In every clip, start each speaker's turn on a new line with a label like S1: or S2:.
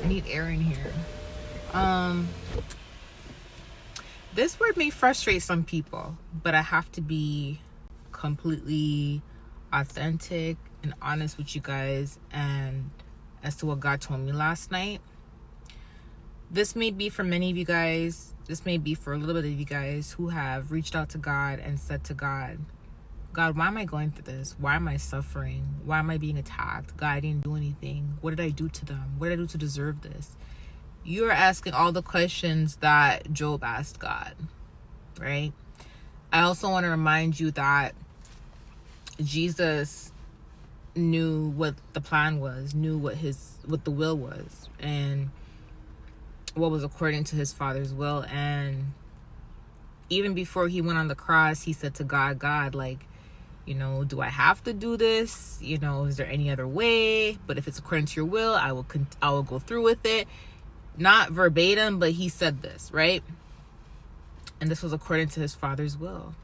S1: I need air in here. This word may frustrate some people, but I have to be completely authentic and honest with you guys and as to what God told me last night. This may be for many of you guys, this may be for a little bit of you guys who have reached out to God and said to God, God, why am I going through this? Why am I suffering? Why am I being attacked? God, I didn't do anything. What did I do to them? What did I do to deserve this? You're asking all the questions that Job asked God, right? I also want to remind you that Jesus knew what the plan was, knew what the will was, and what was according to his Father's will. And even before he went on the cross, he said to God, like, do I have to do this? Is there any other way? But if it's according to your will, I will go through with it. Not verbatim, but he said this, right? And this was according to his Father's will.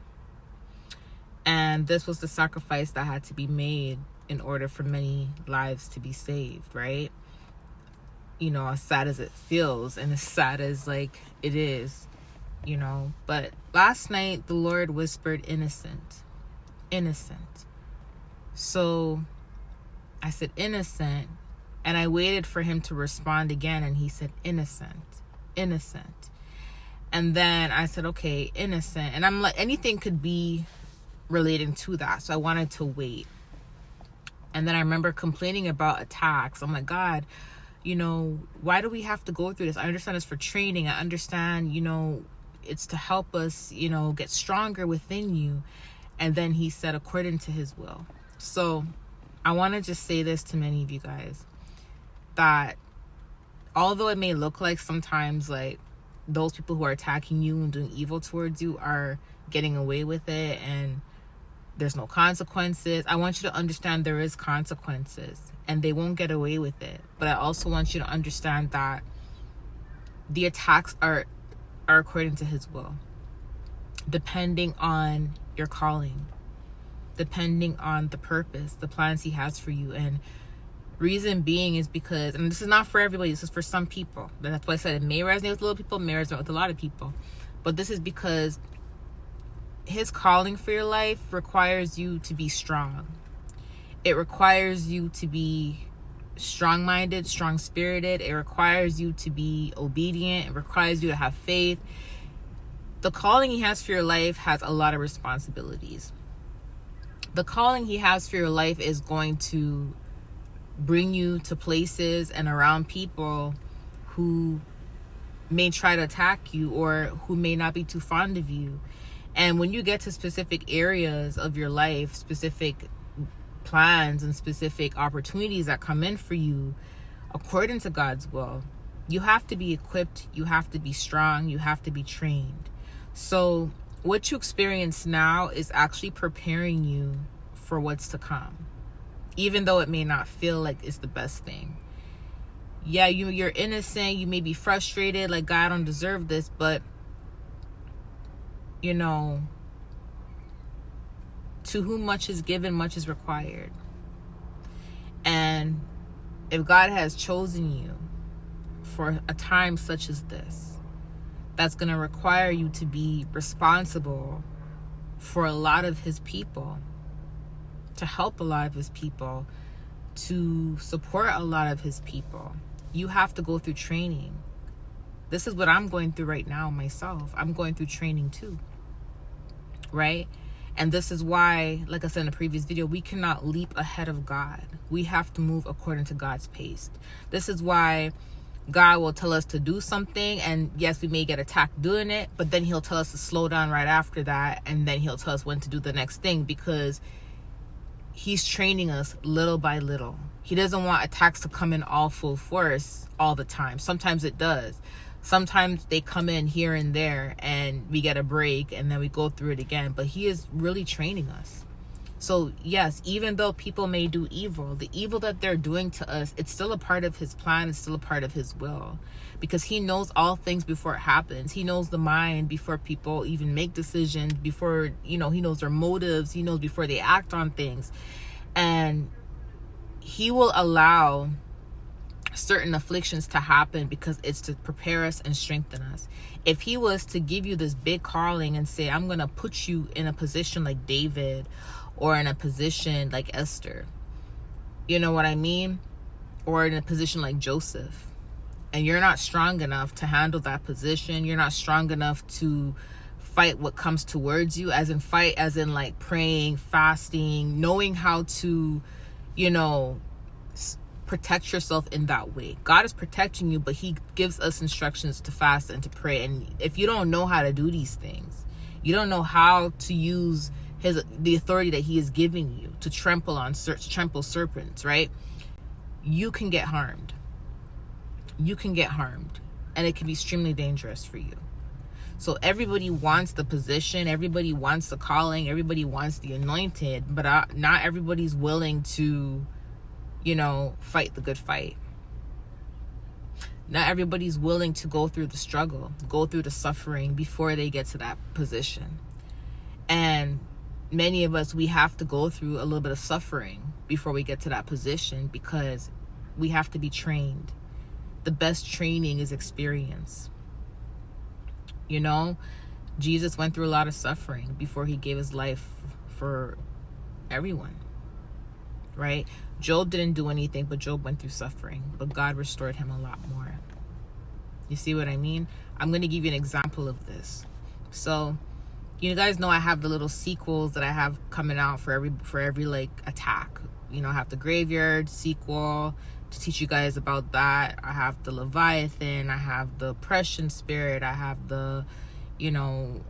S1: And this was the sacrifice that had to be made in order for many lives to be saved, right? As sad as it feels and as sad as like it is, but last night the Lord whispered innocent. So I said innocent, and I waited for him to respond again, and he said innocent. And then I said, okay, innocent. And I'm like, anything could be relating to that. So I wanted to wait. And then I remember complaining about attacks. I'm like, God, why do we have to go through this? I understand it's for training. I understand, it's to help us, get stronger within you. And then he said, according to his will. So I want to just say this to many of you guys, that although it may look like sometimes like those people who are attacking you and doing evil towards you are getting away with it and there's no consequences, I want you to understand there is consequences and they won't get away with it. But I also want you to understand that the attacks are according to his will, depending on your calling, depending on the purpose, the plans he has for you. And reason being is because, and this is not for everybody, this is for some people. That's why I said it may resonate with little people, may resonate with a lot of people. But this is because his calling for your life requires you to be strong. It requires you to be strong-minded, strong-spirited. It requires you to be obedient. It requires you to have faith. The calling he has for your life has a lot of responsibilities. The calling he has for your life is going to bring you to places and around people who may try to attack you or who may not be too fond of you. And when you get to specific areas of your life, specific plans and specific opportunities that come in for you according to God's will, you have to be equipped, you have to be strong, you have to be trained. So what you experience now is actually preparing you for what's to come, even though it may not feel like it's the best thing. Yeah, you're innocent, you may be frustrated, like, God, I don't deserve this, but to whom much is given, much is required. And if God has chosen you for a time such as this, that's going to require you to be responsible for a lot of his people, to help a lot of his people, to support a lot of his people. You have to go through training. This is what I'm going through right now myself. I'm going through training too, right? And this is why, like I said in the previous video, we cannot leap ahead of God. We have to move according to God's pace. This is why God will tell us to do something, and yes, we may get attacked doing it, but then he'll tell us to slow down right after that, and then he'll tell us when to do the next thing, because he's training us little by little. He doesn't want attacks to come in all full force all the time. Sometimes it does. Sometimes they come in here and there and we get a break and then we go through it again. But he is really training us. So yes, even though people may do evil, the evil that they're doing to us, it's still a part of his plan. It's still a part of his will, because he knows all things before it happens. He knows the mind before people even make decisions, before, he knows their motives. He knows before they act on things. And he will allow certain afflictions to happen because it's to prepare us and strengthen us. If he was to give you this big calling and say, I'm going to put you in a position like David or in a position like Esther, you know what I mean? Or in a position like Joseph, and you're not strong enough to handle that position, you're not strong enough to fight what comes towards you, as in fight, as in like praying, fasting, knowing how to, you know, protect yourself in that way. God is protecting you, but he gives us instructions to fast and to pray. And if you don't know how to do these things, you don't know how to use the authority that he is giving you to trample serpents, right? You can get harmed. You can get harmed, and it can be extremely dangerous for you. So everybody wants the position, everybody wants the calling, everybody wants the anointed, but not everybody's willing to, you know, fight the good fight. Not everybody's willing to go through the struggle, go through the suffering before they get to that position. And many of us, we have to go through a little bit of suffering before we get to that position, because we have to be trained. The best training is experience. You know, Jesus went through a lot of suffering before he gave his life for everyone, right? Job didn't do anything, but Job went through suffering, but God restored him a lot more. You see what I mean? I'm going to give you an example of this. So, you guys know I have the little sequels that I have coming out for every like attack. You know, I have the Graveyard sequel to teach you guys about that. I have the Leviathan, I have the Oppression Spirit, I have the, you know,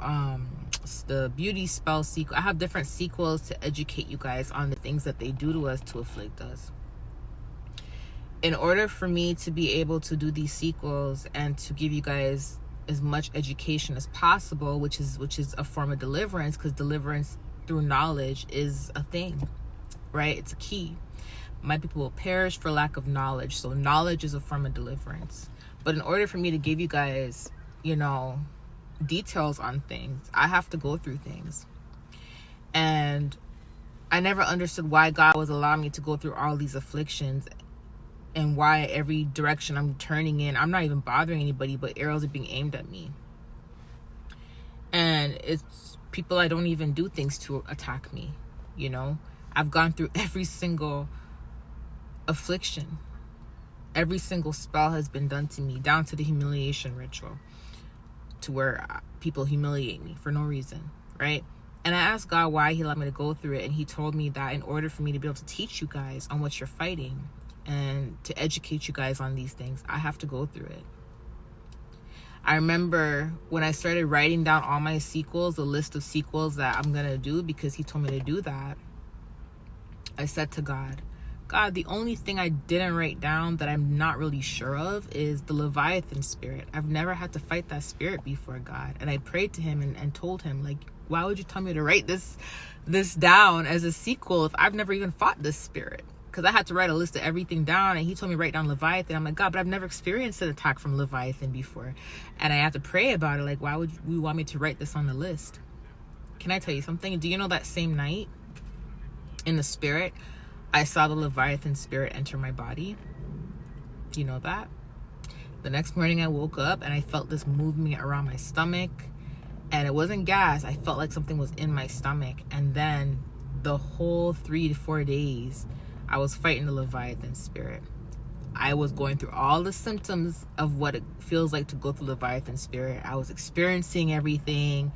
S1: the Beauty Spell sequel. I have different sequels to educate you guys on the things that they do to us to afflict us. In order for me to be able to do these sequels and to give you guys as much education as possible, which is a form of deliverance, because deliverance through knowledge is a thing, right? It's a key. My people will perish for lack of knowledge. So knowledge is a form of deliverance. But in order for me to give you guys, you know, details on things, I have to go through things. And I never understood why God was allowing me to go through all these afflictions, and why every direction I'm turning in, I'm not even bothering anybody, but arrows are being aimed at me. And it's people I don't even do things to attack me, you know? I've gone through every single affliction. Every single spell has been done to me, down to the humiliation ritual, to where people humiliate me for no reason, right? And I asked God why he let me to go through it, and he told me that in order for me to be able to teach you guys on what you're fighting and to educate you guys on these things, I have to go through it. I remember when I started writing down all my sequels, the list of sequels that I'm gonna do, because he told me to do that, I said to God, the only thing I didn't write down that I'm not really sure of is the Leviathan spirit. I've never had to fight that spirit before, God. And I prayed to him and told him, like, why would you tell me to write this down as a sequel if I've never even fought this spirit? Because I had to write a list of everything down, and he told me to write down Leviathan. I'm like, God, but I've never experienced an attack from Leviathan before. And I had to pray about it, like, why would you want me to write this on the list? Can I tell you something? Do you know that same night in the spirit, I saw the Leviathan spirit enter my body? Do you know that? The next morning I woke up and I felt this movement around my stomach, and it wasn't gas. I felt like something was in my stomach. And then the whole 3 to 4 days, I was fighting the Leviathan spirit. I was going through all the symptoms of what it feels like to go through Leviathan spirit. I was experiencing everything.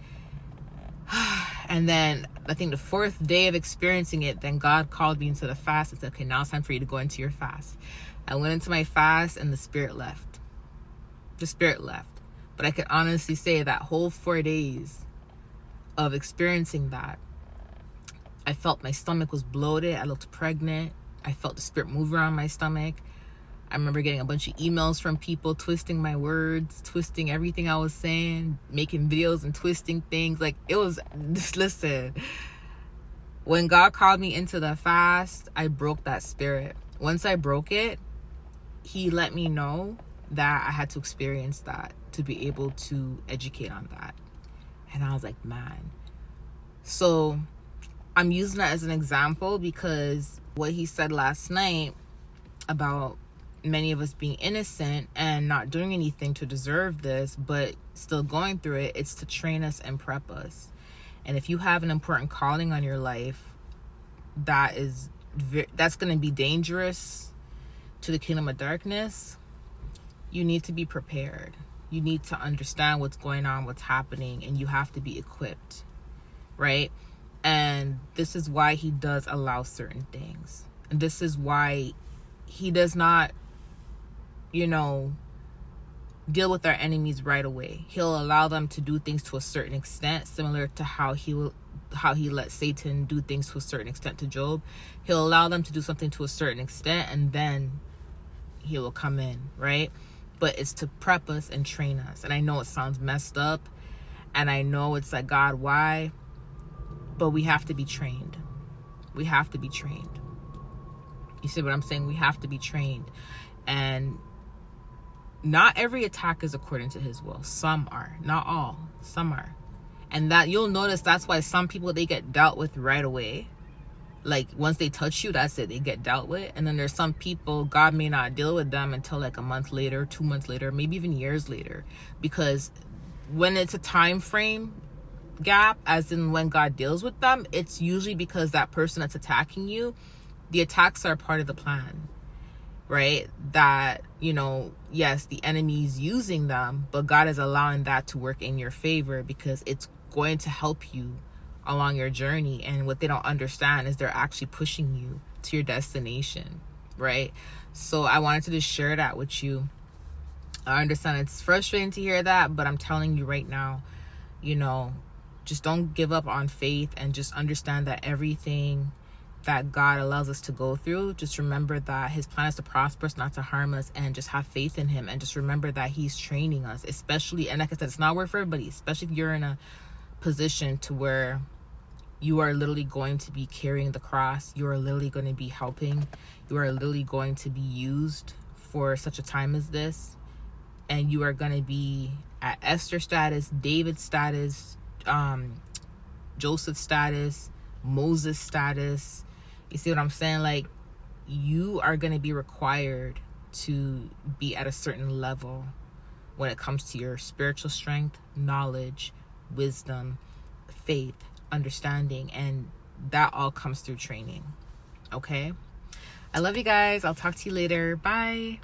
S1: And then I think the 4th day of experiencing it, then God called me into the fast and said, okay, now it's time for you to go into your fast. I went into my fast and the spirit left. The spirit left. But I can honestly say that whole 4 days of experiencing that, I felt my stomach was bloated. I looked pregnant. I felt the spirit move around my stomach. I remember getting a bunch of emails from people twisting my words, twisting everything I was saying, making videos and twisting things. Like, it was, just listen. When God called me into the fast, I broke that spirit. Once I broke it, he let me know that I had to experience that to be able to educate on that. And I was like, man. So I'm using that as an example because what he said last night about many of us being innocent and not doing anything to deserve this, but still going through it, it's to train us and prep us. And if you have an important calling on your life that's going to be dangerous to the kingdom of darkness, you need to be prepared. You need to understand what's going on, what's happening, and you have to be equipped, right? And this is why he does allow certain things. And this is why he does not, deal with our enemies right away. He'll allow them to do things to a certain extent, similar to how he let Satan do things to a certain extent to Job. He'll allow them to do something to a certain extent, and then he will come in, right? But it's to prep us and train us. And I know it sounds messed up, and I know it's like, God, why? But we have to be trained. We have to be trained. You see what I'm saying? We have to be trained. And not every attack is according to his will. Some are. Not all. Some are. And that you'll notice that's why some people, they get dealt with right away. Like once they touch you, that's it. They get dealt with. And then there's some people, God may not deal with them until like a month later, 2 months later, maybe even years later. Because when it's a time frame gap, as in when God deals with them, it's usually because that person that's attacking you, the attacks are part of the plan, right? That, yes, the enemy's using them, but God is allowing that to work in your favor because it's going to help you along your journey. And what they don't understand is they're actually pushing you to your destination, right? So I wanted to just share that with you. I understand it's frustrating to hear that, but I'm telling you right now, just don't give up on faith, and just understand that everything that God allows us to go through, just remember that his plan is to prosper us, not to harm us, and just have faith in him. And just remember that he's training us, especially, and like I said, it's not work for everybody, especially if you're in a position to where you are literally going to be carrying the cross, you are literally going to be helping, you are literally going to be used for such a time as this, and you are going to be at Esther status, David status, Joseph status, Moses status. You see what I'm saying? Like, you are going to be required to be at a certain level when it comes to your spiritual strength, knowledge, wisdom, faith, understanding, and that all comes through training. Okay? I love you guys. I'll talk to you later. Bye.